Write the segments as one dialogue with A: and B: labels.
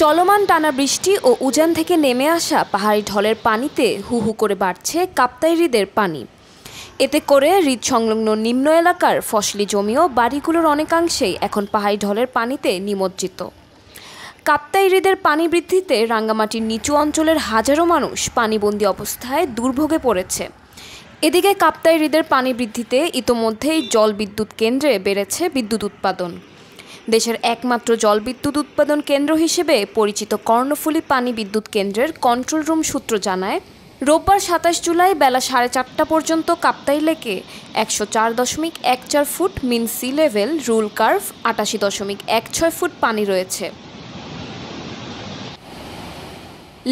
A: চলমান টানা বৃষ্টি ও উজান থেকে নেমে আসা পাহাড়ি ঢলের পানিতে হু হু করে বাড়ছে কাপ্তাই হ্রদের পানি। এতে করে হ্রদ সংলগ্ন নিম্ন এলাকার ফসলি জমি ও বাড়িগুলোর অনেকাংশেই এখন পাহাড়ি ঢলের পানিতে নিমজ্জিত। কাপ্তাই হ্রদের পানি বৃদ্ধিতে রাঙ্গামাটির নিচু অঞ্চলের হাজারো মানুষ পানিবন্দী অবস্থায় দুর্ভোগে পড়েছে। এদিকে কাপ্তাই হ্রদের পানি বৃদ্ধিতে ইতোমধ্যেই জলবিদ্যুৎ কেন্দ্রে বেড়েছে বিদ্যুৎ উৎপাদন। দেশের একমাত্র জলবিদ্যুৎ উৎপাদন কেন্দ্র হিসেবে পরিচিত কর্ণফুলী পানি বিদ্যুৎ কেন্দ্রের কন্ট্রোল রুম সূত্র জানায়, রোববার ২৭ জুলাই বেলা ৪:৩০ পর্যন্ত কাপ্তাই লেকে ১০৪.১৪ foot mean sea level, rule curve ৮৮.১৬ ফুট পানি রয়েছে।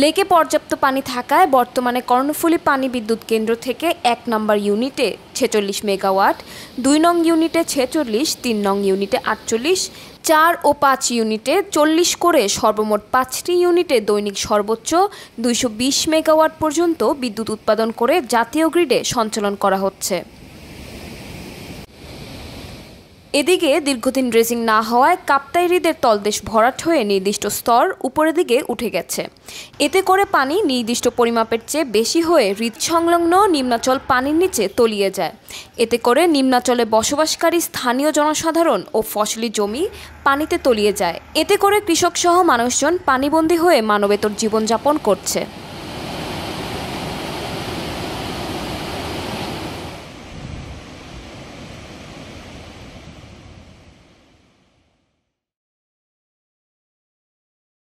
A: লেকে পর্যাপ্ত পানি থাকায় বর্তমানে কর্ণফুলী পানি বিদ্যুৎ কেন্দ্র থেকে ১ নম্বর ইউনিটে ৪৬ মেগাওয়াট, ২ নং ইউনিটে ৪৬, ৩ নং ইউনিটে ৪৮, ৪ ও ৫ ইউনিটে ৪০ করে সর্বমোট ৫টি ইউনিটে দৈনিক সর্বোচ্চ ২২০ মেগাওয়াট পর্যন্ত বিদ্যুৎ উৎপাদন করে জাতীয় গ্রিডে সঞ্চালন করা হচ্ছে। এদিকে দীর্ঘদিন ড্রেজিং না হওয়ায় কাপ্তাই হ্রদের তলদেশ ভরাট হয়ে নির্দিষ্ট স্তর উপরের দিকে উঠে গেছে। এতে করে পানি নির্দিষ্ট পরিমাপের চেয়ে বেশি হয়ে হ্রদ সংলগ্ন নিম্নাচল পানির নিচে তলিয়ে যায়। এতে করে নিম্নাচলে বসবাসকারী স্থানীয় জনসাধারণ ও ফসলি জমি পানিতে তলিয়ে যায়। এতে করে কৃষকসহ মানুষজন পানিবন্দী হয়ে মানবেতর জীবনযাপন করছে।